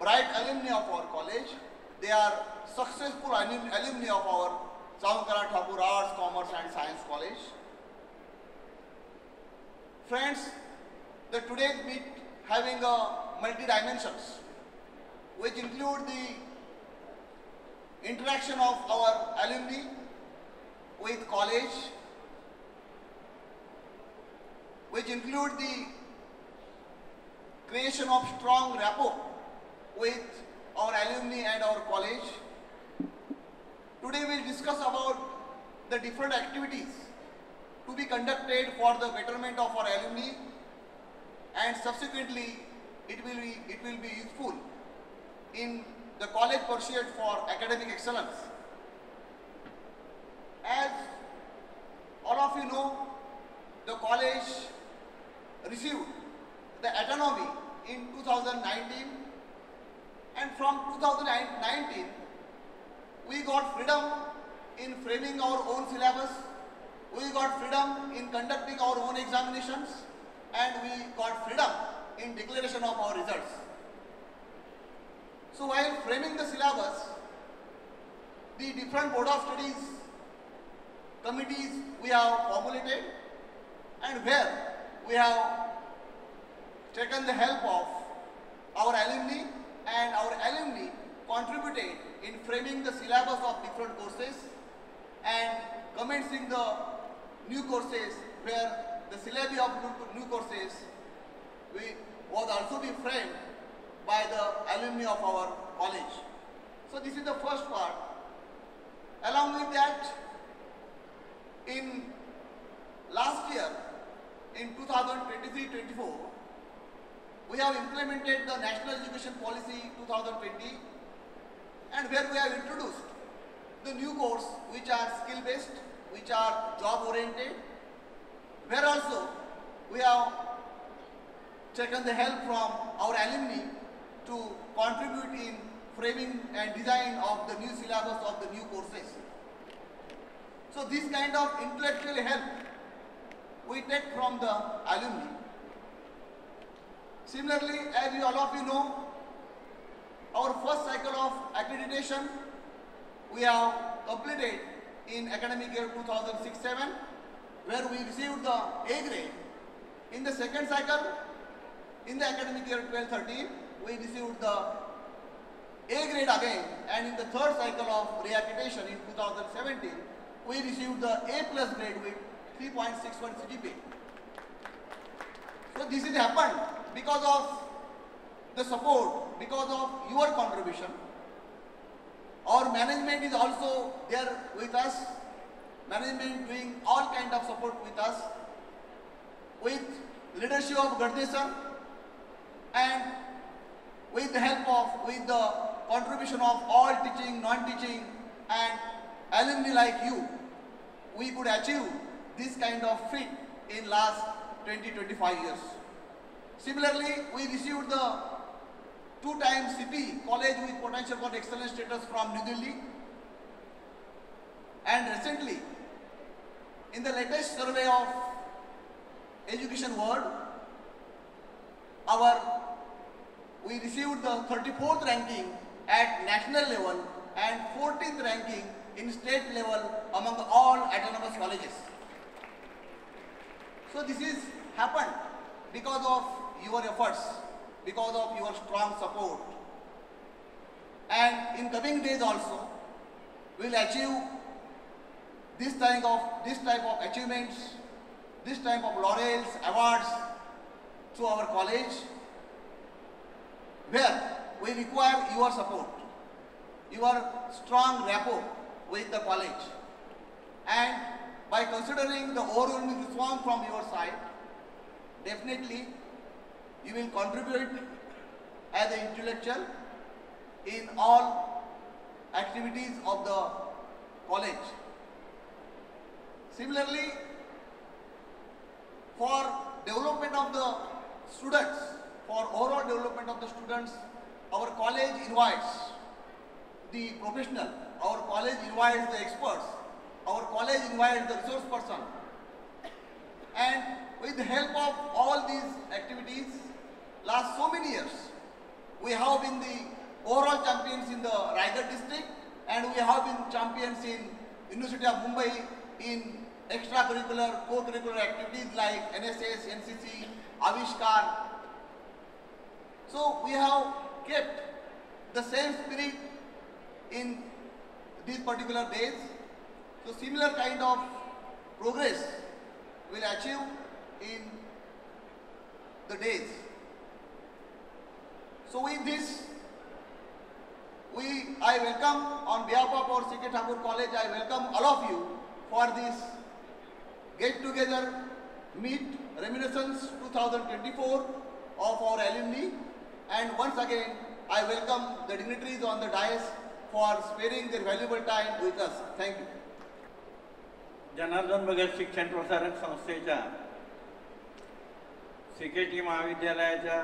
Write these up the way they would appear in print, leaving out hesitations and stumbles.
bright alumni of our college. They are successful alumni of our Savarkar Thakur Arts, Commerce and Science College. Friends, the today's meet having a multi-dimensions, which include the interaction of our alumni with college, which include the creation of strong rapport with our alumni and our college. Today we will discuss about the different activities to be conducted for the betterment of our alumni, and subsequently it will be useful in the college pursuit for academic excellence. As all of you know, the college received the autonomy in 2019, and from 2019 we got freedom in framing our own syllabus, we got freedom in conducting our own examinations, and we got freedom in declaration of our results. So while framing the syllabus, the different board of studies committees we have formulated, and where we have taken the help of our alumni, and our alumni contributed in framing the syllabus of different courses and commencing the new courses, where the syllabi of new courses was also be framed by the alumni of our college. So this is the first part. Along with that, in last year, in 2023-24, we have implemented the National Education Policy 2020, and where we have introduced the new course which are skill-based, which are job-oriented, where also we have taken the help from our alumni to contribute in framing and design of the new syllabus of the new courses. So this kind of intellectual help we take from the alumni. Similarly, as all of you know, our first cycle of accreditation we have completed in academic year 2006-07, where we received the A grade. In the second cycle, in the academic year 12-13, we received the A grade again, and in the third cycle of reaccreditation in 2017, we received the A plus grade with 3.61 CGPA. So this has happened because of the support, because of your contribution. Our management is also there with us, management doing all kind of support with us, with leadership of Gardesh sir, and with the help of, with the contribution of all teaching, non-teaching and alumni like you, we could achieve this kind of feat in last 20-25 years. Similarly, we received the 2-time CP, College with Potential for Excellence status from New Delhi. And recently, in the latest survey of Education World, we received the 34th ranking at national level and 14th ranking in state level among all autonomous colleges. So this is happened because of your efforts, because of your strong support. And in coming days also, we will achieve this type of achievements, this type of laurels, awards to our college, where we require your support, your strong rapport with the college. And by considering the overwhelming response from your side, definitely you will contribute as an intellectual in all activities of the college. Similarly, for development of the students, for overall development of the students, our college invites the professional, our college invites the experts, our college invites the resource person. And with the help of all these activities, last so many years, we have been the overall champions in the Raigad district, and we have been champions in University of Mumbai in extracurricular, co-curricular activities like NSS, NCC, Avishkar. So we have kept the same spirit in these particular days. So similar kind of progress will achieve in the days. So with this, I welcome on behalf of our C.K. Thakur College, I welcome all of you for this get together meet reminiscence 2024 of our alumni, and once again I welcome the dignitaries on the dais for sparing their valuable time with us. Thank you. Janardan Bhagat शिक्षण प्रसारक संस्थेच्या CKT महाविद्यालयाच्या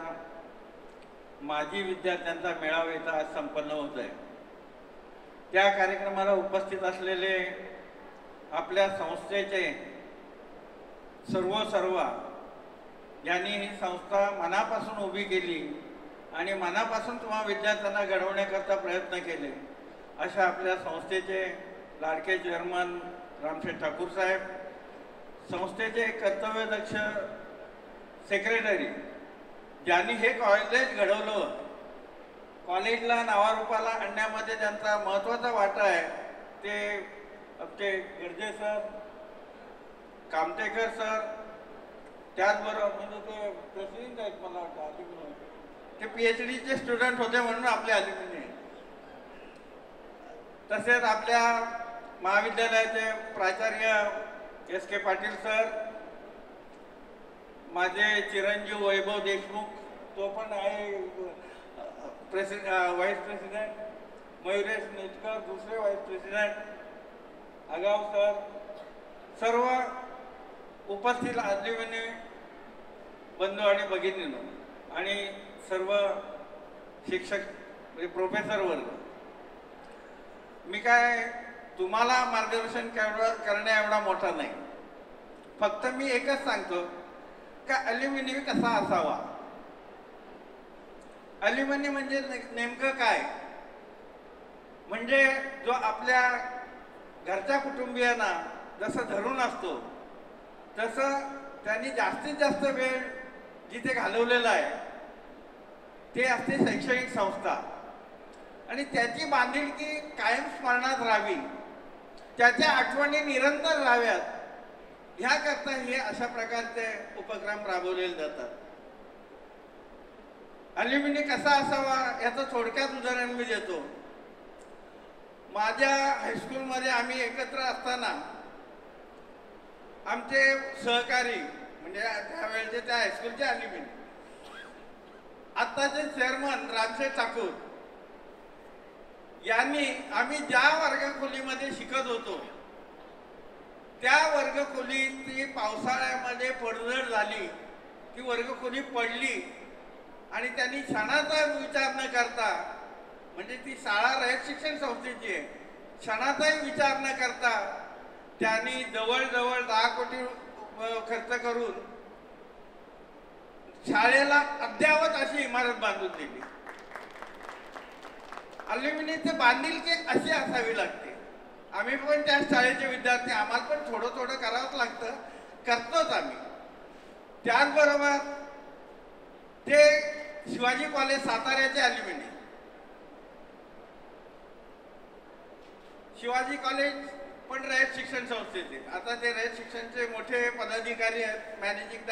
माजी विद्यार्थ्यांचा मेळावा इथं आज संपन्न होत आहे। त्या कार्यक्रमाला उपस्थित असलेले आपल्या संस्थेचे सर्व यांनी ही संस्था मनापासून उभी केली आणि मनापासून तुम्हा विद्यार्थ्यांना घडवण्याकरता प्रयत्न केले, अशा आपल्या संस्थेचे लाडके चेअरमन रामशेठ ठाकूर साहेब, संस्थेचे कर्तव्यदक्ष सेक्रेटरी ज्यांनी हे कॉलेज घडवलं, कॉलेजला नावारूपाला आणण्यामध्ये ज्यांचा महत्त्वाचा वाटा आहे ते आपले गर्जे सर, कामतेकर सर, त्याचबरोबर म्हणजे ते प्रेसिडेंट आहेत, मला वाटतं ते PhDचे स्टुडंट होते म्हणून आपले अलुमिनी, तसेच आपल्या महाविद्यालयाचे प्राचार्य SK पाटील सर, माझे चिरंजीव वैभव देशमुख, तो पण आहे व्हाईस प्रेसिडेंट, मयुरेश नेटकर दुसरे व्हाईस प्रेसिडेंट, आगाव सर, सर्व उपस्थित अलुमिनी बंधू आणि भगिनींनो आणि सर्व शिक्षक म्हणजे प्रोफेसर वर्ग, मी काय तुम्हाला मार्गदर्शन करण्या एवढा मोठा नाही, फक्त मी एकच सांगतो का अलुमिनी कसा असावा। अलुमिनी म्हणजे नेमकं काय, म्हणजे जो आपल्या घरच्या कुटुंबियांना जसं धरून असतो तसं त्यांनी जास्तीत जास्त वेळ जिथे घालवलेला आहे ते असते शैक्षणिक संस्था, आणि त्याची बांधिलकी कायम स्मरणात राहावी, त्याच्या आठवणी निरंतर राहाव्यात, ह्याकरता हे अशा प्रकारचे उपक्रम राबवलेले जातात। अलुमिनी कसा असावा याचं थोडक्यात उदाहरण मी देतो। माझ्या हायस्कूलमध्ये आम्ही एकत्र असताना आमचे सहकारी म्हणजे त्यावेळेचे त्या हायस्कूलचे अलुमिनी, आत्ताचे चेअरमन रामशेठ ठाकूर यांनी आम्ही ज्या वर्गखोलीमध्ये शिकत होतो त्या वर्गखोलीची पावसाळ्यामध्ये पडझड झाली, ती वर्गखोली पडली आणि त्यांनी क्षणाचा विचार न करता, म्हणजे ती शाळा रयत शिक्षण संस्थेची आहे, क्षणाचाही विचार न करता त्यांनी जवळजवळ 10 कोटी खर्च करून शाळेला अद्यावत अशी इमारत बांधून दिली। अलुमिनीचे बांधिलकी अशी असावी लागते। आम्ही पण त्या शाळेचे विद्यार्थी, आम्हाला पण थोडं करावंच लागतं, करतोच आम्ही। त्याचबरोबर ते शिवाजी कॉलेज साताऱ्याचे अलुमिनी, शिवाजी कॉलेज पण रयत शिक्षण संस्थेचे, आता ते रयत शिक्षणचे मोठे पदाधिकारी आहेत, मॅनेजिंग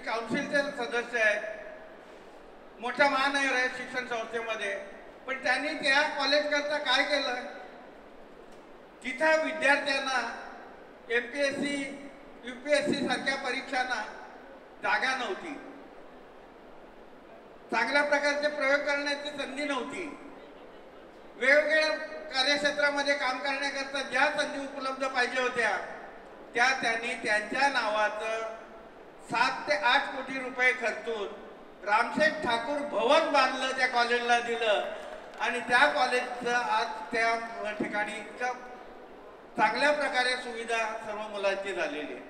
काउन्सिलचे सदस्य आहेत, मोठा मान आहे रयत शिक्षण संस्थेमध्ये। पण त्यांनी त्या कॉलेज करता काय केलं, तिथं विद्यार्थ्यांना MPSC UPSC सारख्या परीक्षांना जागा नव्हती, चांगल्या प्रकारचे प्रयोग करण्याची संधी नव्हती, वेगवेगळ्या कार्यक्षेत्रामध्ये काम करण्याकरता ज्या संधी उपलब्ध पाहिजे होत्या त्या त्यांनी त्यांच्या नावाचं 7 ते 8 कोटी रुपये खर्चून रामशेठ ठाकूर भवन बांधलं, त्या कॉलेजला दिलं, आणि त्या कॉलेजचं आज त्या ठिकाणी चांगल्या प्रकारे सुविधा सर्व मुलांची झालेली आहे।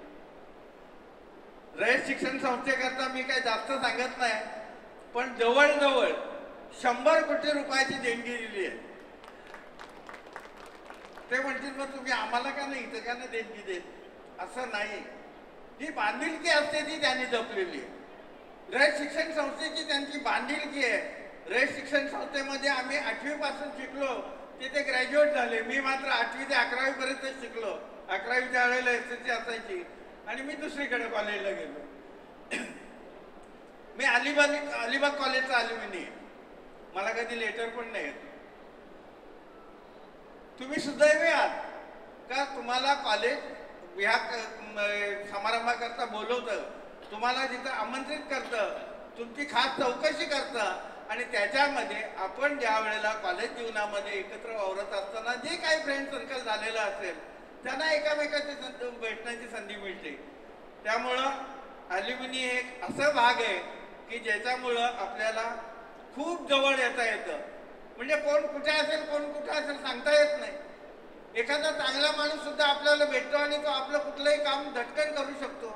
रयत शिक्षण संस्थेकरता मी काही जास्त सांगत नाही, पण जवळजवळ 100 कोटी रुपयाची देणगी दिली आहे. ते म्हणतील मग तुम्ही आम्हाला का नाही इथं का नाही देणगी देत? असं नाही. जी बांधिलकी असते ती त्यांनी जपलेली आहे. रयत शिक्षण संस्थेची त्यांची बांधिलकी आहे. रयत शिक्षण संस्थेमध्ये आम्ही 8वी पासून शिकलो, तिथे ग्रॅज्युएट झाले. मी मात्र 8वी ते 11वी पर्यंत शिकलो. 11वीच्या वेळेला SSC असायची आणि मी दुसरीकडे कॉलेजला गेलो. मी अलिबाग कॉलेजचा अल्युमिनी आहे. मला कधी लेटर पण नाही येत. तुम्ही सुदैवी आहात का तुम्हाला कॉलेज ह्या समारंभाकरता बोलवतं, तुम्हाला जिथं आमंत्रित करतं, तुमची खास चौकशी करतं आणि त्याच्यामध्ये आपण ज्या वेळेला कॉलेज जीवनामध्ये एकत्र वावरत असताना जे काही फ्रेंड सर्कल झालेलं असेल त्यांना एकामेकाची भेटण्याची संधी मिळते. त्यामुळं ॲल्युमिनी एक असं भाग आहे की ज्याच्यामुळं आपल्याला खूप जवळ येता येतं. म्हणजे कोण कुठे असेल कोण कुठे असेल सांगता येत नाही. एखादा चांगला माणूस सुद्धा आपल्याला भेटतो आणि तो आपलं कुठलंही काम झटकन करू शकतो.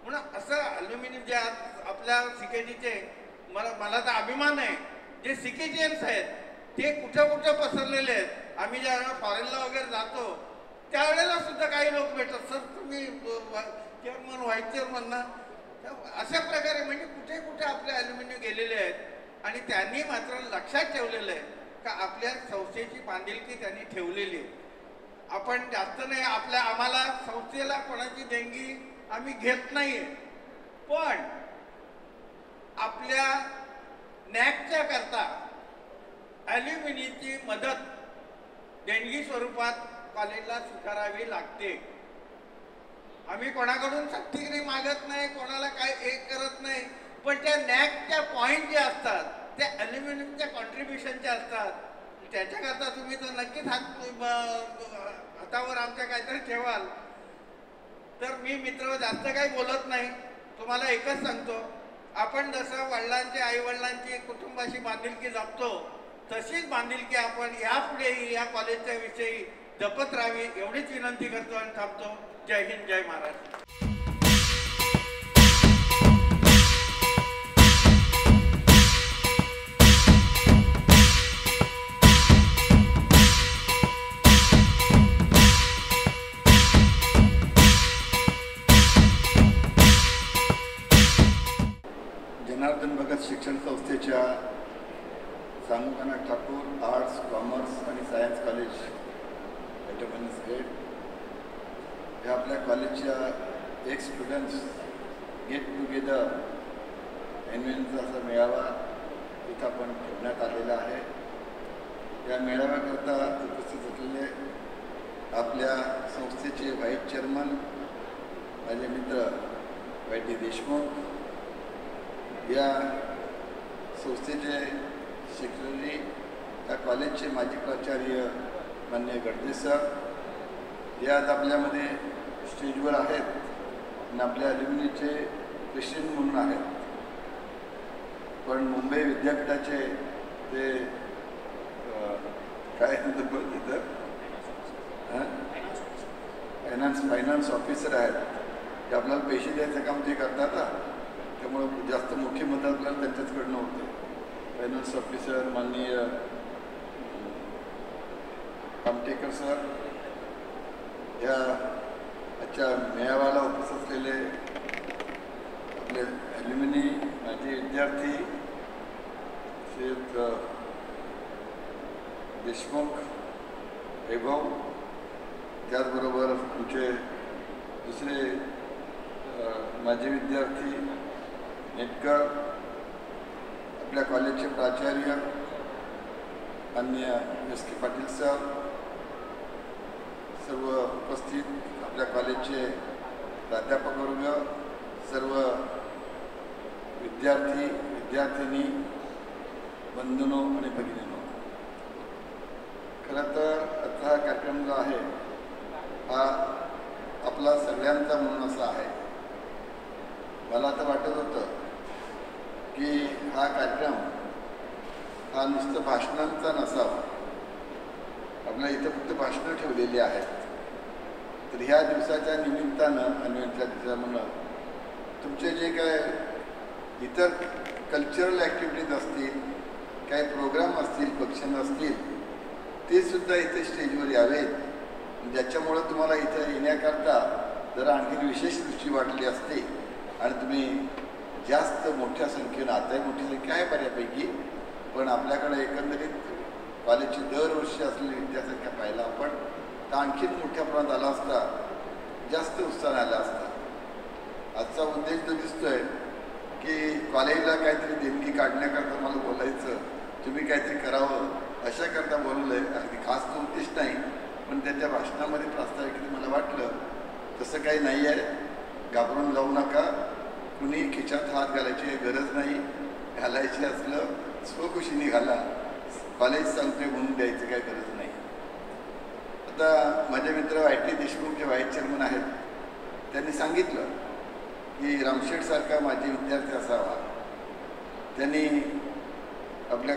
म्हणून असं ॲल्युमिनी जे आपल्या सिकेजीचे मला तर अभिमान आहे, जे सिकेजियन्स आहेत ते कुठं कुठं पसरलेले आहेत. आम्ही ज्या फॉरेनला वगैरे जातो त्यावेळेला सुद्धा काही लोक भेटतात, सर तुम्ही चेअरमन व्हाईस चेअरमन ना, अशा प्रकारे म्हणजे कुठे कुठे आपले ॲल्युमिनी गेलेले आहेत आणि त्यांनी मात्र लक्षात ठेवलेलं आहे का आपल्या संस्थेची बांधिलकी त्यांनी ठेवलेली आहे. आपण जास्त नाही आम्हाला संस्थेला कोणाची देणगी आम्ही घेत नाहीये, पण आपल्या नॅकच्या करता ॲल्युमिनीची मदत देणगी स्वरूपात कॉलेजला स्वीकारावी लागते. आम्ही कोणाकडून सक्तीने मागत नाही, कोणाला काय एक करत नाही, पण त्या नॅकच्या पॉईंट जे असतात त्या ॲल्युमिनियमच्या कॉन्ट्रीब्युशनच्या असतात. त्याच्याकरता तुम्ही तर नक्कीच हातावर आमच्या काहीतरी ठेवाल. तर मी मित्र जास्त काही बोलत नाही, तुम्हाला एकच सांगतो, आपण जसं वडिलांची आईवडिलांची कुटुंबाशी बांधिलकी जपतो तशीच बांधिलकी आपण यापुढेही या कॉलेजच्या विषयी जपत राहावी एवढीच विनंती करतो आणि थांबतो. जय हिंद, जय महाराष्ट्र. जनार्दन भगत शिक्षण संस्थेच्या सामुदानिक ठाकूर आर्ट्स, कॉमर्स आणि सायन्स कॉलेज ऑटोनॉमस गेट हे आपल्या कॉलेजच्या एक स्टुडंट्स गेट टुगेदर एन्युअलचा असा मेळावा इथं आपण ठेवण्यात आलेला आहे. या मेळाव्याकरता उपस्थित असलेले आपल्या संस्थेचे व्हाईस चेअरमन माझे मित्र वाय.टी. देशमुख, या संस्थेचे सेक्रेटरी, या कॉलेजचे माजी प्राचार्य मान्य गडदे सर, हे आज आपल्यामध्ये स्टेजवर आहेत आणि आपल्या ॲल्युमिनीचे प्रेसिडेंट म्हणून आहेत. पण मुंबई विद्यापीठाचे ते काय तिथं फायनान्स ऑफिसर आहेत. ते आपल्याला पैसे द्यायचं काम ते करतात, त्यामुळं जास्त मुख्य मदत आपल्याला त्यांच्याचकडनं होते. फायनान्स ऑफिसर माननीय कामटेकर सर, या आजच्या मेळाव्याला उपस्थित असलेले आपले ॲल्युमिनी माजी विद्यार्थी श्रीयुत देशमुख, वैभव, त्याचबरोबर आमचे दुसरे माजी विद्यार्थी नेटकर, आपल्या कॉलेजचे प्राचार्य माननीय S.K. पाटील सर, सर्व उपस्थित आपल्या कॉलेजचे प्राध्यापक वर्ग, सर्व विद्यार्थी विद्यार्थिनी, बंधूंनो आणि भगिनींनो, खरं तर आता हा कार्यक्रम जो आहे हा आपला सगळ्यांचा म्हणून असा आहे. मला तर वाटत होतं की हा कार्यक्रम हा नुसतं भाषणांचा नसावा. आपल्या इथं फक्त भाषणं ठेवलेली आहेत, तर ह्या दिवसाच्या निमित्तानं आणि त्या दिवसामुळं तुमचे जे काय इतर कल्चरल ॲक्टिव्हिटीज असतील, काही प्रोग्राम असतील, फंक्शन असतील, ते सुद्धा इथे स्टेजवर यावेत, ज्याच्यामुळं तुम्हाला इथं येण्याकरता जरा आणखी विशेष रुची वाटली असते आणि तुम्ही जास्त मोठ्या संख्येनं, आताही मोठी संख्या आहे बऱ्यापैकी, पण आपल्याकडे एकंदरीत कॉलेजची दरवर्षी असलेली विद्यासंख्या पाहिला आपण तर आणखीन मोठ्या प्रमाणात आला असता, जास्त उत्साह आला असता. आजचा उद्देश जो दिसतोय की कॉलेजला काहीतरी देणगी काढण्याकरता मला बोलायचं, तुम्ही काहीतरी करावं अशाकरता बोललं आहे. अगदी खास तो उद्देश नाही, पण त्याच्या भाषणामध्ये प्रास्ताविक मला वाटलं तसं काही नाही आहे. घाबरून जाऊ नका, कुणी खिशात हात घालायची गरज नाही, घालायचे असलं स्वखुशीने घाला, कॉलेज सांगतोय म्हणून द्यायचं काही गरज नाही. आता माझे मित्र YT देशमुख जे व्हाईस चेअरमन आहेत, त्यांनी सांगितलं की रामशेठसारखा माझी विद्यार्थी असावा. त्यांनी आपल्या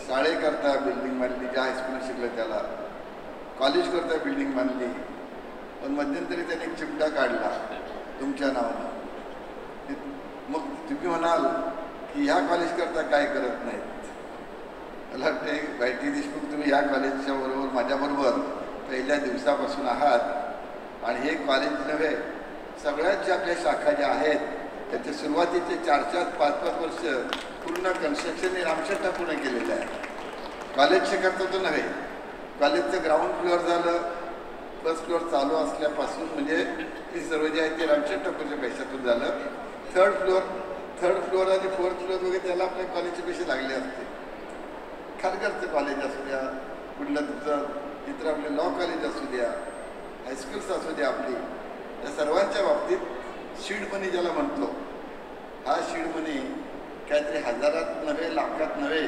शाळेकरता बिल्डिंग बांधली, ज्या हायस्कूलला शिकलं त्याला, कॉलेजकरता बिल्डिंग बांधली, पण मध्यंतरी त्यांनी एक चिमटा काढला तुमच्या नावानं. मग तुम्ही म्हणाल की ह्या कॉलेजकरता काय करत नाहीत. मला वाटते YT देशमुख तुम्ही ह्या कॉलेजच्या बरोबर माझ्याबरोबर पहिल्या दिवसापासून आहात आणि हे कॉलेज नव्हे, सगळ्यात ज्या आपल्या शाखा ज्या आहेत त्याच्या सुरुवातीचे 4-4, 5-5 वर्ष पूर्ण कन्स्ट्रक्शन हे रामशेठ ठाकूरने केलेलं आहे. कॉलेजचे करता तो नव्हे, कॉलेजचं ग्राउंड फ्लोअर झालं, फर्स्ट फ्लोअर चालू असल्यापासून म्हणजे ती सर्व जे आहे ते रामशेठ ठाकूरच्या पैशातून झालं. थर्ड फ्लोअर आणि फोर्थ फ्लोअर वगैरे त्याला आपल्या कॉलेजचे पैसे लागले असते. खारघरचं कॉलेज असू द्या, कुठलं तुमचं इतर आपले लॉ कॉलेज असू द्या, हायस्कूल्स असू द्या, आपली या सर्वांच्या बाबतीत सीड मनी ज्याला म्हणतो, हा सीड मनी काहीतरी हजारात नव्हे, लाखात नव्हे,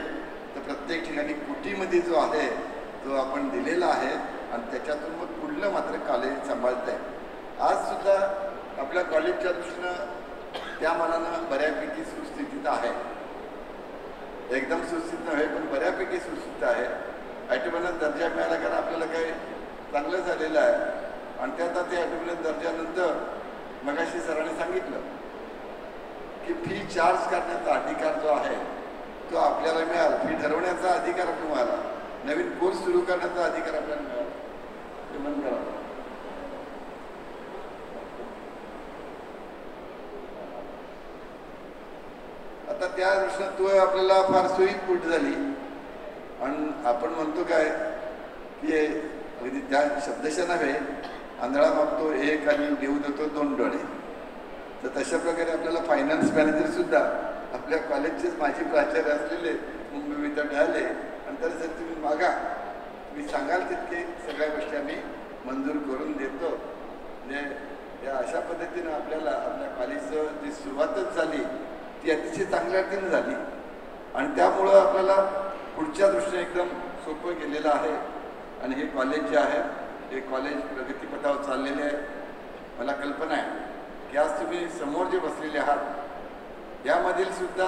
तर प्रत्येक ठिकाणी कोटीमध्ये जो आहे तो आपण दिलेला आहे आणि त्याच्यातून मग पुढलं मात्र कॉलेज सांभाळत आहे. आजसुद्धा आपल्या कॉलेजच्या दृष्टीनं त्या मानानं बऱ्यापैकी सुस्थितीत आहे. एकदम सुस्थित नव्हे, पण बऱ्यापैकी सुस्थित आहे. ॲटोमॅटिक दर्जा मिळाला कारण आपल्याला काही चांगलं झालेलं आहे आणि त्यात आता ते ॲटोमॅटिक दर्जानंतर मगाशी सरांनी सांगितलं की फी चार्ज करण्याचा अधिकार जो आहे तो आपल्याला मिळाला, फी ठरवण्याचा अधिकार आपल्याला मिळाला, नवीन कोर्स सुरू करण्याचा अधिकार आपल्याला मिळाला. ते बंद करा. आता त्या दृष्टीनं तो आपल्याला फार सोयीस्कर झाली आणि आपण म्हणतो काय की अगदी त्या शब्दशः नव्हे, आंधळा मागतो एक आणि देऊ देतो 2 डोळे. तर तशा प्रकारे आपल्याला फायनान्स मॅनेजर सुद्धा आपल्या कॉलेजचेच माजी प्राचार्य असलेले मुंबई विद्यापीठ आले आणि तर जर तुम्ही मागा, तुम्ही सांगाल तितके सगळ्या गोष्टी आम्ही मंजूर करून देतो. म्हणजे या अशा पद्धतीनं आपल्याला आपल्या कॉलेजचं जी सुरुवातच झाली ती अतिशय चांगल्या रीतीनं झाली आणि त्यामुळं आपल्याला पुढच्या दृष्टीने एकदम सोपं गेलेलं आहे. आणि हे कॉलेज जे आहे हे कॉलेज प्रगतीपथावर चाललेले आहे. मला कल्पना आहे की आज तुम्ही समोर जे बसलेले आहात यामधील सुद्धा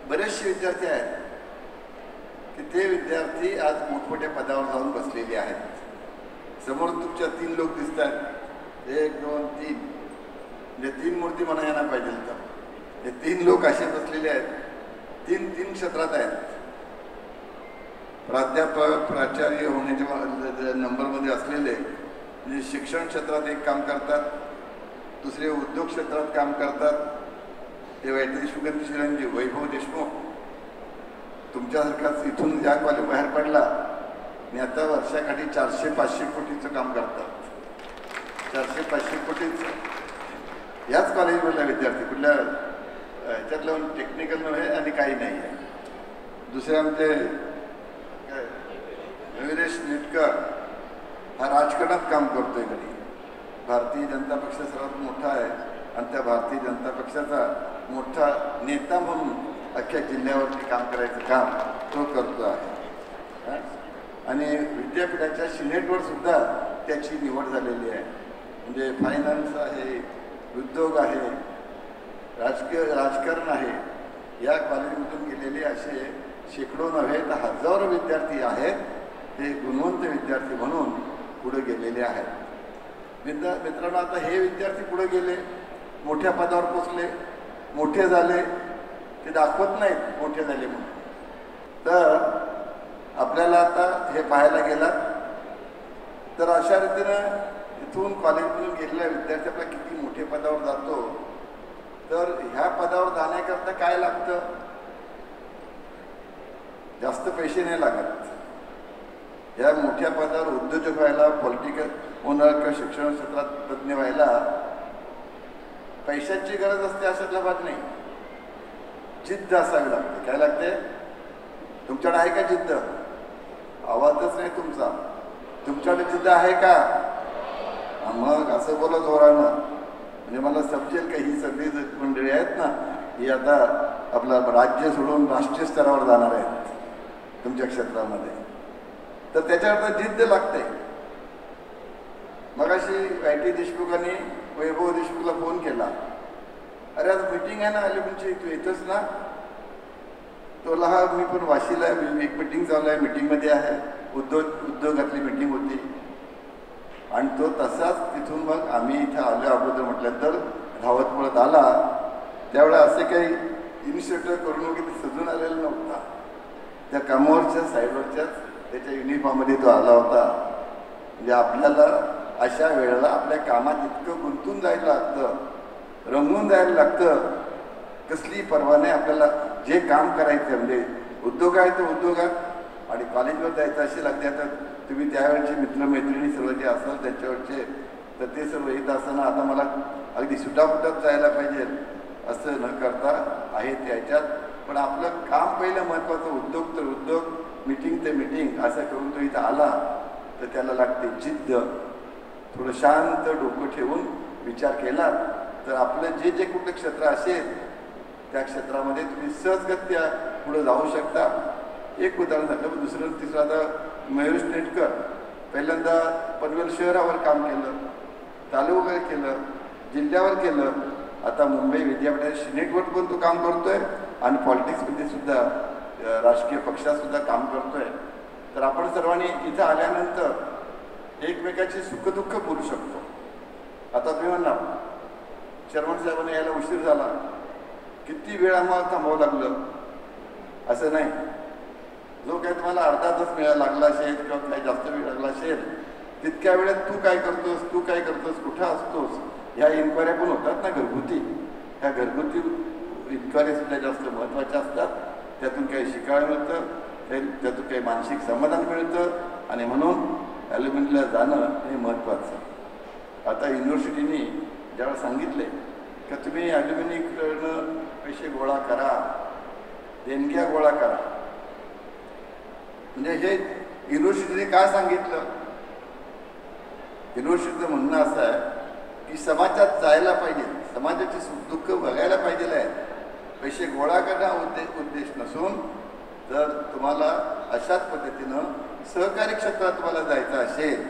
बरेचसे विद्यार्थी आहेत की ते विद्यार्थी आज मोठमोठ्या पदावर जाऊन बसलेले आहेत. समोर तुमच्या 3 लोक दिसत आहेत, 1, 2, 3, म्हणजे 3 मूर्ती म्हणा यांना पाहिजे. तर हे 3 लोक असे बसलेले आहेत, 3 क्षेत्रात आहेत. प्राध्यापक प्राचार्य होण्याच्या नंबरमध्ये असलेले म्हणजे शिक्षण क्षेत्रात एक काम करतात, दुसरे उद्योग क्षेत्रात काम करतात. ते YT देशमुखांचे चिरंजीव वैभव देशमुख तुमच्यासारखाच इथून या कॉलेज बाहेर पडला आणि आता वर्षाकाठी 400-500 कोटीचं काम करतात. 400-500 कोटीचं याच कॉलेजमधला विद्यार्थी, कुठल्या ह्याच्यातलं टेक्निकल नव्हे आणि काही नाही आहे. दुसरे आमचे काय रविरेश निटकर हा राजकारणात काम करतोय. घरी भारतीय जनता पक्ष सर्वात मोठा आहे आणि त्या भारतीय जनता पक्षाचा मोठा नेता म्हणून अख्ख्या जिल्ह्यावरती काम करायचं काम तो करतो आहे. आणि विद्यापीठाच्या सिनेटवर सुद्धा त्याची निवड झालेली आहे. म्हणजे फायनान्स आहे, उद्योग आहे, राजकारण आहे. या कॉलेजमधून गेलेले असे शेकडो नव्हे तर हजारो विद्यार्थी आहेत. ते गुणवंत विद्यार्थी म्हणून पुढे गेलेले आहेत. मित्रांनो, आता हे विद्यार्थी पुढे गेले, मोठ्या पदावर पोचले, मोठे झाले, ते दाखवत नाहीत मोठे झाले म्हणून. तर आपल्याला आता हे पाहायला गेलात तर अशा रीतीनं इथून कॉलेजमधून गेलेला विद्यार्थी आपला किती मोठे पदावर जातो. तर ह्या पदावर जाण्याकरता काय लागतं? जास्त पैसे नाही लागत. या मोठ्या पदावर उद्योजक व्हायला, पॉलिटिकल ओनर किंवा शिक्षण क्षेत्रात तज्ज्ञ व्हायला पैशाची गरज असते अशातला भाग नाही. जिद्द असावी लागते. काय लागते? तुमच्याकडे आहे का जिद्द? आवाजच नाही तुमचा. तुमच्याकडे जिद्द आहे का? मग असं बोला जोरानं, म्हणजे मला समजेल का ही सगळी मंडळी आहेत ना, ही आता आपलं राज्य सोडून राष्ट्रीय स्तरावर जाणार आहेत तुमच्या क्षेत्रामध्ये. तर त्याच्याकरता जिद्द लागते. मगाशी IT देशमुखांनी वैभव देशमुखला फोन केला, अरे आज मीटिंग आहे ना अलिबागची, तू येतोस ना? तोला हा मी पण वाशीला आहे, एक मीटिंग चालू आहे, मीटिंगमध्ये आहे, उद्योगातली मीटिंग होती. आणि तो तसाच तिथून मग आम्ही इथं आलो अगोदर म्हटल्यानंतर धावत पळत आला. त्यावेळेला असे काही इनिशिएटिव्ह करून वगैरे सजून आलेला नव्हता. त्या कामावरच्या साईडवरच्याच त्याच्या युनिफॉर्ममध्ये तो आला होता. म्हणजे आपल्याला अशा वेळेला आपल्या कामात इतकं गुंतून जायला लागतं, रंगून जायला लागतं, कसली पर्वा नाही. आपल्याला जे काम करायचं म्हणजे उद्योग आहे तो उद्योगात आणि कॉलेजवर जायचं असे लागते. आता तुम्ही त्यावेळेचे मित्रमैत्रिणी सर्व जे असाल त्यांच्यावरचे, तर ते सर्व येत असताना आता मला अगदी सुटाफुटात जायला पाहिजे असं न करता आहे त्याच्यात. पण आपलं काम पहिलं महत्त्वाचं. उद्योग तर उद्योग, मीटिंग ते मीटिंग असं करून तो इथं आला तर त्याला लागते जिद्द. थोडं शांत डोकं ठेवून विचार केला तर आपलं जे जे कुठलं क्षेत्र असेल त्या क्षेत्रामध्ये तुम्ही सहजगत्या पुढे जाऊ शकता. एक उदाहरण झालं. दुसरं तिसरं आता मयूर नेटकर पहिल्यांदा पनवेल शहरावर काम केलं, तालुक्यावर केलं, जिल्ह्यावर केलं. आता मुंबई विद्यापीठात सिनेटवर पण तो काम करतोय आणि पॉलिटिक्समध्ये सुद्धा राजकीय पक्षात सुद्धा काम करतोय. तर आपण सर्वांनी इथं आल्यानंतर एकमेकाची सुखदुःख बोलू शकतो. आता तुम्ही म्हणणार शर्मन साहेबांना यायला उशीर झाला, किती वेळ आम्हाला थांबावं लागलं. असं नाही. जो काही तुम्हाला अर्धा तास वेळ लागला असेल किंवा काही जास्त वेळ लागला असेल तितक्या वेळेत तू काय करतोस, तू काय करतोस, कुठं असतोस, ह्या इन्क्वायऱ्या पण होतात ना घरगुती. ह्या घरगुती इन्क्वायरी सुद्धा जास्त महत्त्वाच्या असतात. त्यातून काही शिकायला मिळतं, त्यातून काही मानसिक समाधान मिळतं आणि म्हणून ॲल्युमिनीला जाणं हे महत्त्वाचं. आता युनिव्हर्सिटीने ज्यावेळेला सांगितले की तुम्ही ॲल्युमिनीकडनं पैसे गोळा करा, देणग्या गोळा करा, म्हणजे हे युनिव्हर्सिटीने काय सांगितलं? युनिव्हर्सिटीचं म्हणणं असं आहे की समाजात जायला पाहिजे, समाजाची सुखदुःख बघायला पाहिजे आहे. पैसे गोळा करणं उद्देश नसून जर तुम्हाला अशाच पद्धतीनं सहकारी क्षेत्रात तुम्हाला जायचं असेल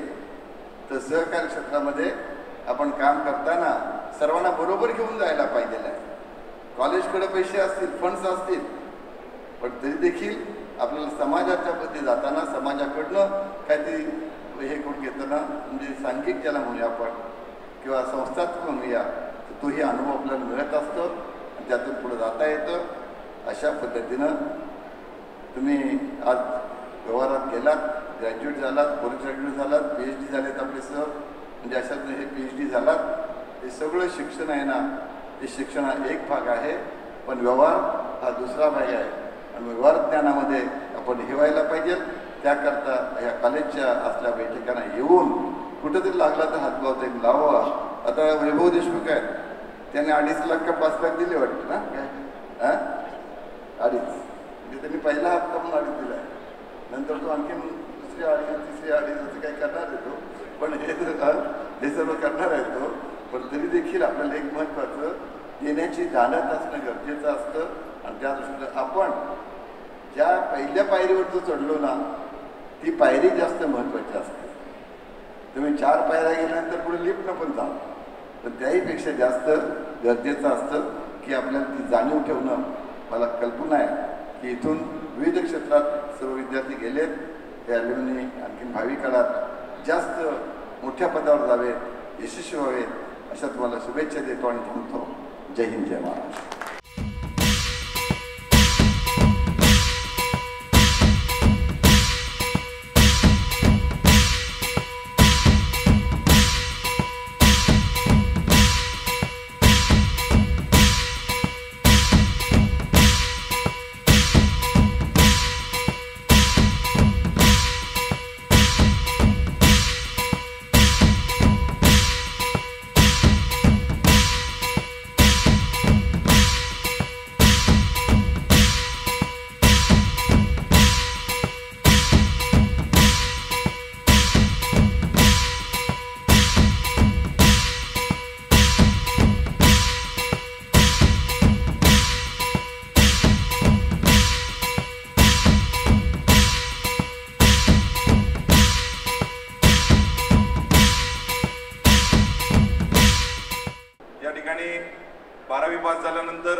तर सहकारी क्षेत्रामध्ये आपण काम करताना सर्वांना बरोबर घेऊन जायला पाहिजे आहे. कॉलेजकडे पैसे असतील, फंड्स असतील, पण तरी देखील आपल्याला समाजाच्या मध्ये जाताना समाजाकडनं काहीतरी हे करून घेताना म्हणजे सांघिक ज्याला म्हणूया आपण किंवा संस्थात्मक म्हणूया, तर तोही अनुभव आपल्याला मिळत असतो आणि त्यातून पुढे जाता येतं. अशा पद्धतीनं तुम्ही आज व्यवहारात गेलात, ग्रॅज्युएट झालात, पोस्ट ग्रॅज्युएट झालात, PhD झालेत आपले सर, म्हणजे अशात हे PhD झालात. हे सगळं शिक्षण आहे ना, हे शिक्षण हा एक भाग आहे, पण व्यवहार हा दुसरा भाग आहे. आणि व्यवहार ज्ञानामध्ये आपण हे व्हायला पाहिजे. त्याकरता ह्या कॉलेजच्या असल्या बैठकांना येऊन कुठंतरी लागला तर हातभाव तरी लावा. आता वैभव देशमुख आहेत, त्याने 2.5 लाख का 5 लाख दिले वाटतं ना, काय 2.5 म्हणजे त्यांनी पहिला हप्ता म्हणून 2.5 दिला आहे. नंतर तो आणखीन दुसरी 2.5 तिसरी 2.5 असं काही करणार आहे तो, पण हे सर्व करणार आहे तो. पण तरी देखील आपल्याला एक महत्त्वाचं देण्याची जाणत असणं गरजेचं असतं. आणि त्या दृष्टीनं आपण ज्या पहिल्या पायरीवर जो चढलो ना, ती पायरी जास्त महत्त्वाची असते. तुम्ही 4 पायऱ्या गेल्यानंतर पुढे लिफ्टनं पण जा, पण त्याहीपेक्षा जास्त गरजेचं असतं की आपल्याला ती जाणीव ठेवणं. मला कल्पना आहे की इथून विविध क्षेत्रात सर्व विद्यार्थी गेलेत. त्या ॲल्युमिनी आणखीन भावी काळात जास्त मोठ्या पदावर जावेत यशस्वी व्हावेत अशा तुम्हाला शुभेच्छा देतो आणि थांबतो. जय हिंद, जय महाराष्ट्र. पास झाल्यानंतर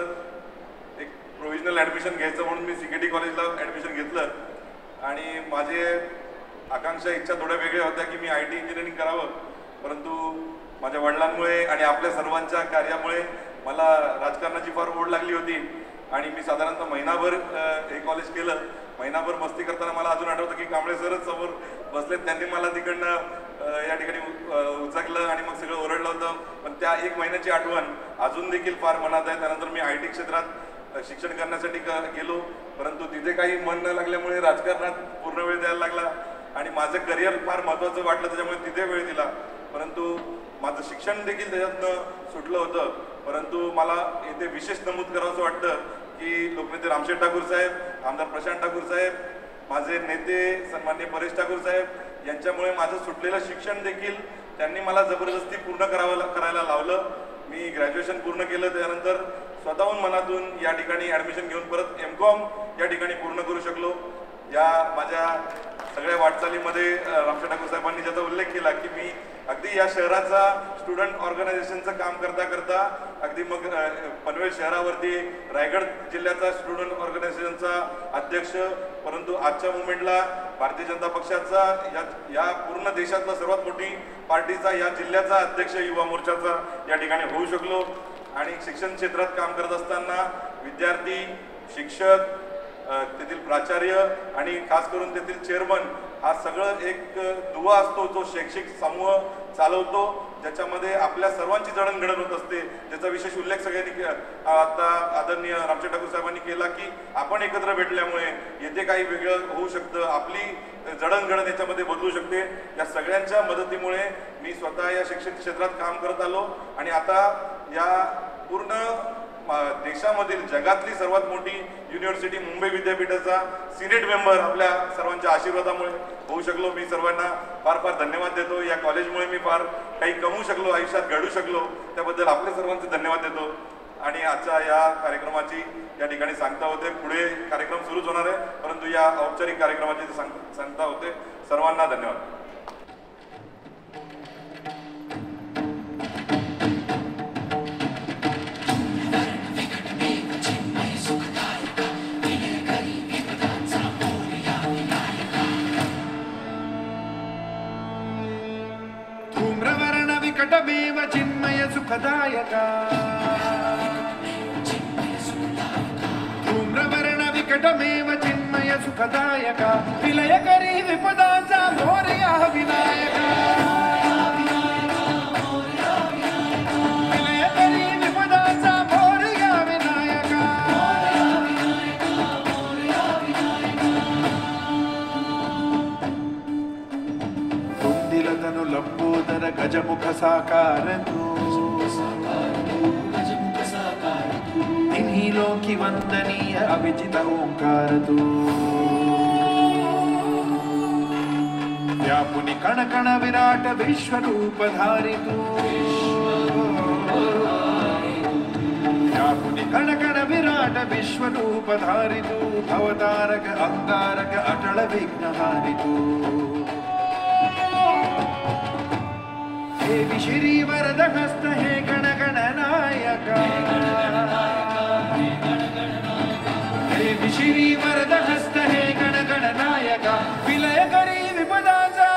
एक प्रोव्हिजनल ॲडमिशन घ्यायचं म्हणून मी CKT कॉलेजला ॲडमिशन घेतलं आणि माझे आकांक्षा इच्छा थोड्या वेगळ्या होत्या की मी IT इंजिनिअरिंग करावं, परंतु माझ्या वडिलांमुळे आणि आपल्या सर्वांच्या कार्यामुळे मला राजकारणाची फार ओढ लागली होती आणि मी साधारणतः महिनाभर हे कॉलेज केलं. महिनाभर मस्ती करताना मला अजून आठवतं की कांबळे सरच समोर बसलेत, त्यांनी मला तिकडनं या ठिकाणी उचकलं आणि मग सगळं ओरडलं होतं. पण त्या एक महिन्याची आठवण अजून देखील फार मनात आहे. त्यानंतर मी IT क्षेत्रात शिक्षण करण्यासाठी गेलो, परंतु तिथे काही मन न लागल्यामुळे राजकारणात पूर्ण वेळ द्यायला लागला आणि माझं करिअर फार महत्त्वाचं वाटलं, त्याच्यामुळे तिथे वेळ दिला. परंतु माझं शिक्षण देखील त्याच्यातनं सुटलं होतं. परंतु मला इथे विशेष नमूद करावंसं वाटतं की लोकनेते रामशेठ ठाकूर साहेब, आमदार प्रशांत ठाकूर साहेब, माझे नेते सन्माननीय परेश ठाकूर साहेब यांच्यामुळे माझं सुटलेलं शिक्षण देखील त्यांनी मला जबरदस्ती पूर्ण करायला लावलं. मी ग्रॅज्युएशन पूर्ण केलं, त्यानंतर स्वतःहून मनातून या ठिकाणी ॲडमिशन घेऊन परत M.Com या ठिकाणी पूर्ण करू शकलो. या माझ्या सगळ्या वाटचालीमध्ये रामशेठ ठाकूर साहेबांनी ज्याचा उल्लेख केला की मी अगदी या शहराचा स्टुडंट ऑर्गनायझेशनचं काम करता करता अगदी मग पनवेल शहरावरती रायगड जिल्ह्याचा स्टुडंट ऑर्गनायझेशनचा अध्यक्ष, परंतु आजच्या मुवमेंटला भारतीय जनता पक्षाचा या पूर्ण देशातला सर्वात मोठी पार्टीचा या जिल्ह्याचा अध्यक्ष युवा मोर्चाचा या ठिकाणी होऊ शकलो. आणि शिक्षण क्षेत्रात काम करत असताना विद्यार्थी, शिक्षक, तेथील प्राचार्य आणि खास करून तेथील चेअरमन हा सगळं एक दुवा असतो जो शैक्षणिक समूह चालवतो, ज्याच्यामध्ये आपल्या सर्वांची जडणघडण होत असते. ज्याचा विशेष उल्लेख सगळ्यांनी आता आदरणीय रामशेठ ठाकूर साहेबांनी केला की आपण एकत्र भेटल्यामुळे येथे काही वेगळं होऊ शकतं, आपली जडणघडण याच्यामध्ये बदलू शकते. या सगळ्यांच्या मदतीमुळे मी स्वतः या शिक्षण क्षेत्रात काम करत आलो आणि आता या पूर्ण देशामधील जगातली सर्वात मोठी युनिव्हर्सिटी मुंबई विद्यापीठाचा सिनेट मेंबर आपल्या सर्वांच्या आशीर्वादामुळे होऊ शकलो. मी सर्वांना फार फार धन्यवाद देतो. या कॉलेजमुळे मी फार काही कमवू शकलो, आयुष्यात घडू शकलो, त्याबद्दल आपल्या सर्वांचे धन्यवाद देतो. आणि आजच्या या कार्यक्रमाची या ठिकाणी सांगता होते, पुढे कार्यक्रम सुरूच होणार आहे, परंतु या औपचारिक कार्यक्रमाची सांगता होते. सर्वांना धन्यवाद. विकटमेव चिन्मय सुखदायका, धूम्रवर्ण विकटमेव चिन्मय सुखदायका, विलयकरी विपदाचा मोरया विनायका, विलयकरी विपदाचा मोरया विनायका. तनु लंबोदर गजमुख साकार तू, तिन्ही लोकी वंदनीय अविजित ओंकार तू, व्यापुनी कण कण विराट विश्वरूप धारी तू, व्यापुनी कण कण विराट विश्वरूप धारी तू, भवतारक अंगारक अटल विघ्नहारी तू. हे श्री वरद हस्त हे गण गणनायका, हे श्री वरद हस्त हे गण गणनायका, विलय करी विपदाचा,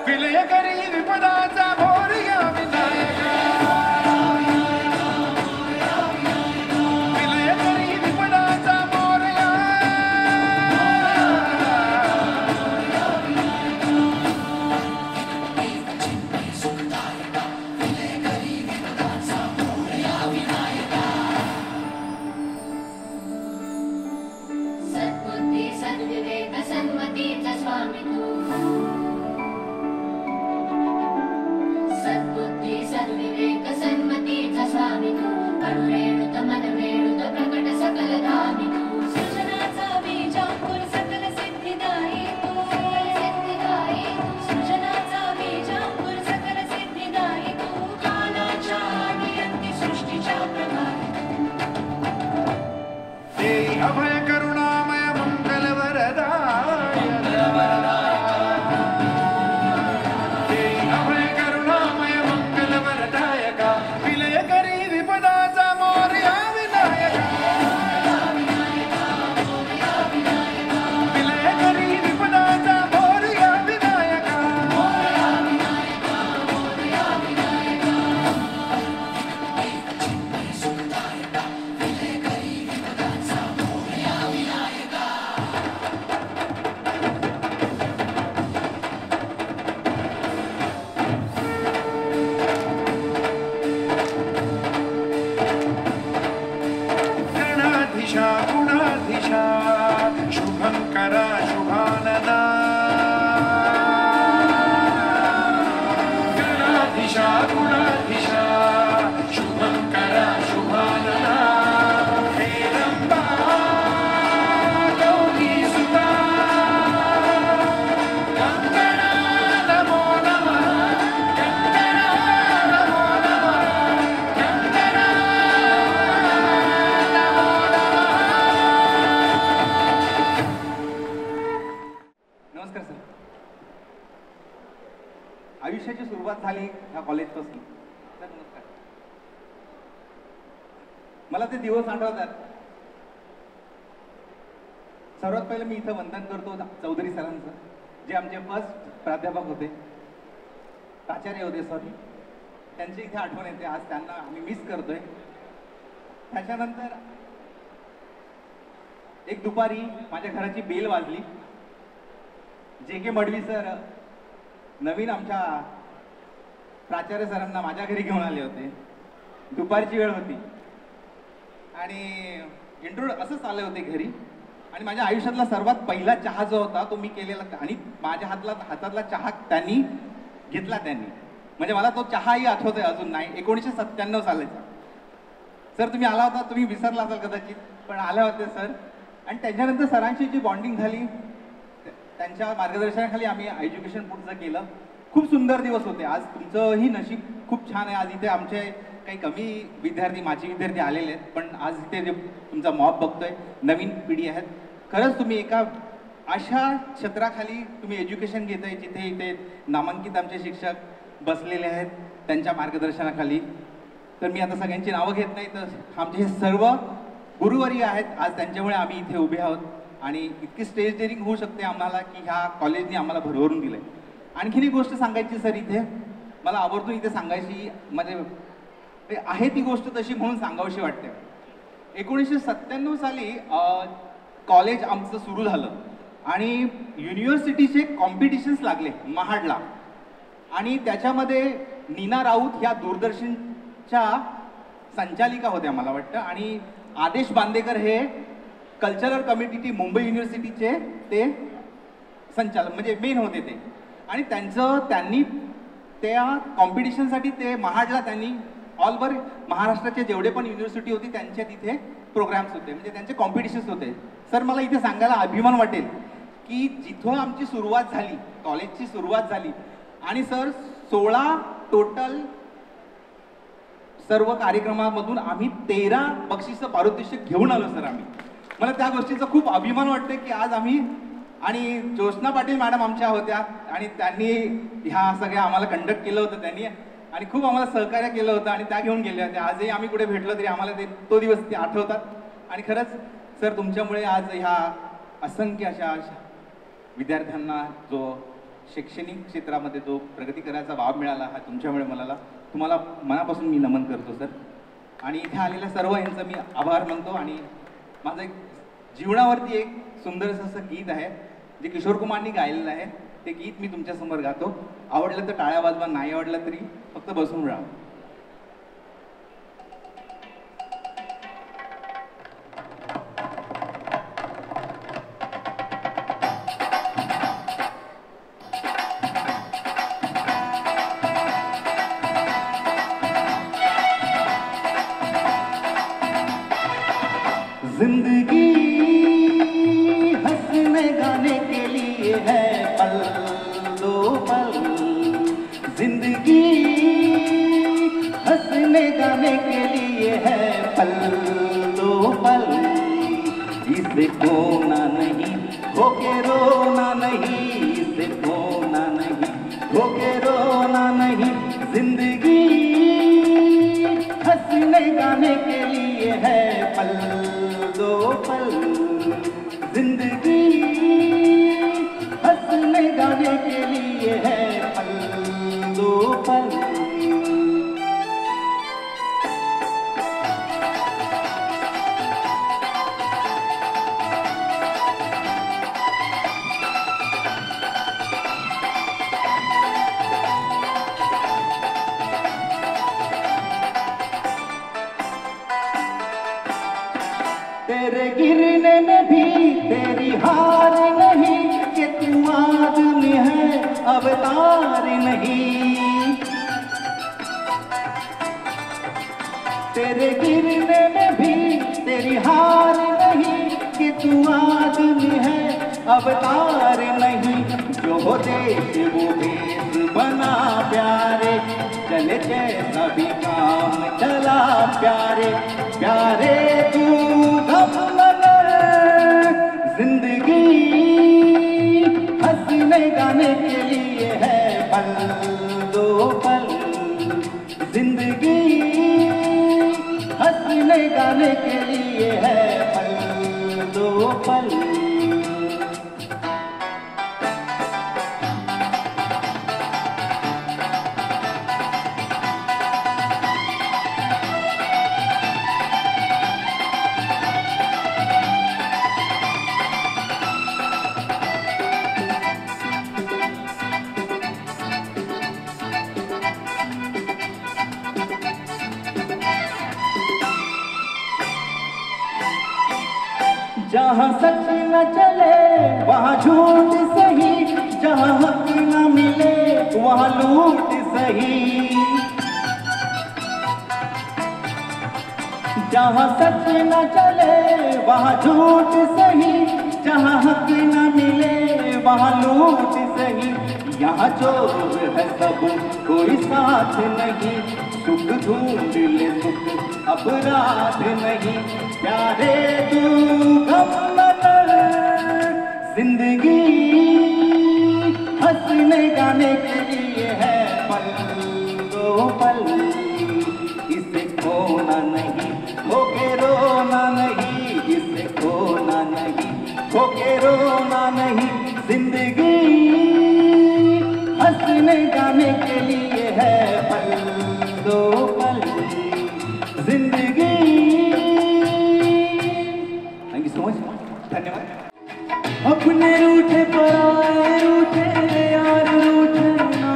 विलय करी विपदाचा रेणुत मन वेणुत प्रकट सकल धामी तू सृजनाचा बीज अंकुर सकल सिद्धिदायी तू सृजनाचा बीज अंकुर सकल सिद्धिदायी तू कालाच्या नियंती सृष्टीच्या प्रभावी देई अभय करुणामय मंगल वरदाय देई अभय करुणामय मंगल वरदायका विलय करी विपदाचा मोरया विनायका विलय करी विपदाचा मोरया विनायका गणाधीशा गुणाधीशा शुभंकरा शुभानना गणाधीशा गुणाधीशा शुभंकरा शुभानना हेरंबा गौरी सुता गंगणा नमो नमः गंगणा नमो नमः गंगणा नमस्कार सर. आयुष्याची सुरुवात झाली ह्या कॉलेजपासून. सर नमस्कार. मला ते दिवस आठवतात. सर्वात पहिलं मी इथं वंदन करतो चौधरी सरांचं, जे आमचे फर्स्ट प्राध्यापक होते, प्राचार्य होते सॉरी. त्यांची इथे आठवण येते. आज त्यांना आम्ही मिस करतोय. त्याच्यानंतर एक दुपारी माझ्या घराची बेल वाजली. जे के मडवी सर नवीन आमच्या प्राचार्य सरांना माझ्या घरी घेऊन आले होते. दुपारची वेळ होती आणि असंच आले होते घरी. आणि माझ्या आयुष्यातला सर्वात पहिला चहा जो होता तो मी केलेला, आणि माझ्या हातातला चहा त्यांनी घेतला. म्हणजे मला तो चहाही आठवतोय अजून. नाही, 1997 सालाचा. सर तुम्ही आला होता, तुम्ही विसरला असाल कदाचित, पण आले होते सर. आणि त्याच्यानंतर सरांची जी बॉन्डिंग झाली, त्यांच्या मार्गदर्शनाखाली आम्ही एज्युकेशन पुढचं केलं. खूप सुंदर दिवस होते. आज तुमचंही नशीब खूप छान आहे. आज इथे आमचे काही कमी विद्यार्थी, माझे विद्यार्थी आलेले आहेत, पण आज इथे जे तुमचा मॉब बघतोय, नवीन पिढी आहेत. खरंच तुम्ही एका अशा क्षेत्राखाली तुम्ही एज्युकेशन घेताय जिथे इथे नामांकित आमचे शिक्षक बसलेले आहेत त्यांच्या मार्गदर्शनाखाली. तर मी आता सगळ्यांची नावं घेत नाही, तर आमचे हे सर्व गुरुवर्य आहेत. आज त्यांच्यामुळे आम्ही इथे उभे आहोत आणि इतकी स्टेज डेअरिंग होऊ शकते आम्हाला की ह्या कॉलेजने आम्हाला भरभरून दिलं आहे. आणखीन एक गोष्ट सांगायची सर, इथे मला आवर्जून इथे सांगायची, म्हणजे आहे ती गोष्ट तशी म्हणून सांगावीशी वाटते. 1997 साली कॉलेज आमचं सुरू झालं आणि युनिव्हर्सिटीचे कॉम्पिटिशन्स लागले महाडला. आणि त्याच्यामध्ये नीना राऊत ह्या दूरदर्शनच्या संचालिका होत्या मला वाटतं, आणि आदेश बांदेकर हे कल्चरल कमिटी मुंबई युनिव्हर्सिटीचे ते संचालक म्हणजे मेन होते ते. आणि त्यांनी त्या कॉम्पिटिशनसाठी ते महाडला त्यांनी ऑल ओव्हर महाराष्ट्राचे जेवढे पण युनिव्हर्सिटी होती त्यांच्या तिथे प्रोग्राम्स होते, म्हणजे त्यांचे कॉम्पिटिशन्स होते. सर मला इथे सांगायला अभिमान वाटेल की जिथं आमची सुरुवात झाली, कॉलेजची सुरुवात झाली, आणि सर 16 टोटल सर्व कार्यक्रमामधून आम्ही 13 बक्षिसं पारितोषिक घेऊन आलो सर आम्ही. मला त्या गोष्टीचा खूप अभिमान वाटते की आज आम्ही, आणि ज्योत्स्ना पाटील मॅडम आमच्या होत्या आणि त्यांनी ह्या सगळ्या आम्हाला कंडक्ट केलं होतं त्यांनी, आणि खूप आम्हाला सहकार्य केलं होतं आणि त्या घेऊन गेल्या होत्या. आजही आम्ही कुठे भेटलो तरी आम्हाला तो दिवस ते आठवतात. आणि खरंच सर तुमच्यामुळे आज ह्या असंख्य अशा विद्यार्थ्यांना जो शैक्षणिक क्षेत्रामध्ये जो प्रगती करायचा वाव मिळाला हा तुमच्यामुळे मला, तुम्हाला मनापासून मी नमन करतो सर. आणि इथे आलेल्या सर्व यांचं मी आभार मानतो. आणि माझं एक जीवनावरती एक सुंदरसं असं गीत आहे जे किशोर कुमारनी गायलेलं आहे. ते गीत मी तुमच्यासमोर गातो. आवडलं तर टाळ्या वाजवा, नाही आवडलं तरी फक्त बसून राहा. जिंदगी हंसने गाने के लिए है पल दो पल, जिंदगी हंसने गाने के लिए है पल दो पल, इसे खोना नहीं होके रोना नहीं, इसे खोना नहीं होके रोना नहीं, जिंदगी हंसने गाने के लिए है पल दो पल, जिंदगी हंसने गाने के लिए है पल दो पल। तेरे गिरने में भी तेरी हार नहीं, कि तू आदमी है अवतार नहीं। तेरे गिरने में भी तेरी हार नहीं, कि तू आदमी है अवतार नहीं। जो देश वो भेष बना प्यारे, चले जैसा भी काम चला प्यारे, प्यारे तू गम न कर, जिंदगी हंसने गाने के लिए है पल दो पल, जिंदगी हंसने गाने के लिए है पल दो पल। जहाँ सच न चले वहाँ झूठ सही, जहाँ हक न मिले वहाँ लूट सही। जहाँ सच न चले वहाँ झूठ सही, जहाँ हक न मिले वहाँ लूट सही। यहाँ चोर है सब कोई साथ नहीं, सुख ढूंढ ले सुख अपराध नहीं, प्यारे तू गम न कर, जिंदगी हंसने गाने के लिए है पल दो पल, इसे खोना नहीं होके रोना नहीं, इसे खोना नहीं होके रोना नहीं, जिंदगी हंसने गाने के लिए है पल दो पल, जिंदगी। थैंक यू सो मच, धन्यवाद। अपने रूठे पराए रूठे यार रूठे ना,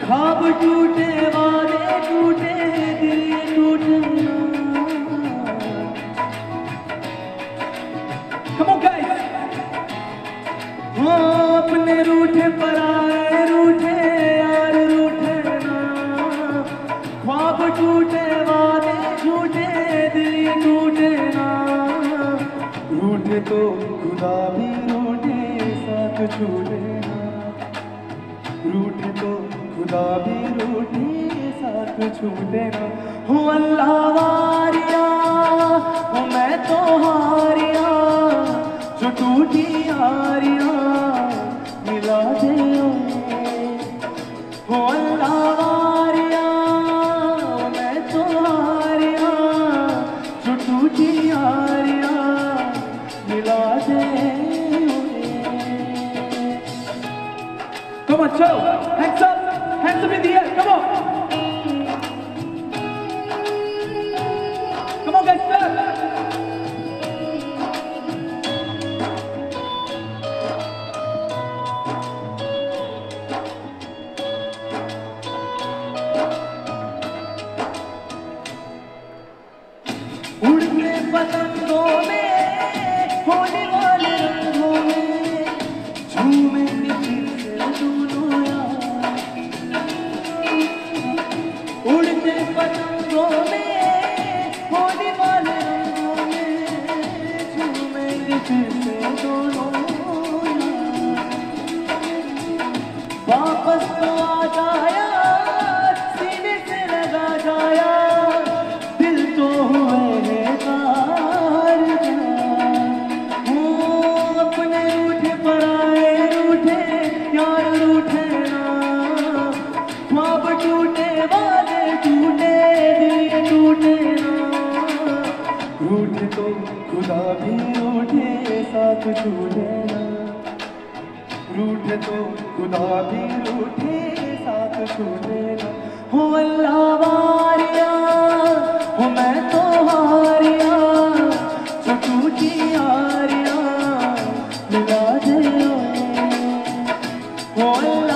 ख्वाब टूटे वादे टूटे दिल ये टूटे ना। Come on guys, हाँ अपने रूठे पराए रूठे यार रूठे ना, ख्वाब टूटे वादे झूठे दिल ये टूटे ना। रूठे तो खुदा भी रूठे साथ छूटे ना, रूठे तो खुदा भी रूठे साथ छूटे ना। हो अल्लाह वारिया हो मैं तो हारिया, जो टूटी यारियां मिला दे। हो अल्लाह वारिया मैं तो हारिया, जो टूटी यारियां मिला दे। Come on, show, hands up in the air, come on. Come on guys, start. उड़ते पतंगों में होने वाले रंगों में झूमेंगे फिर से दोनों यार। रंगों में होली वाले रंगों में झूमेंगे फिर से दोनों वापस तो आ जाया सीने से लगा जाया दिल तो हुए कार अपने रूठे पराए रूठे यार रूठे ना ख्वाब टूटे वादे टूटे दिल ये टूटे ना रूठे तो खुदा भी रूठे साथ छूटे ना रूठे तो खुदा भी रूठे साथ छूटे ना हो अल्लाह वारिया हो मैं तो हारिया जो टूटी यारिया मिला दे हो अल्लाह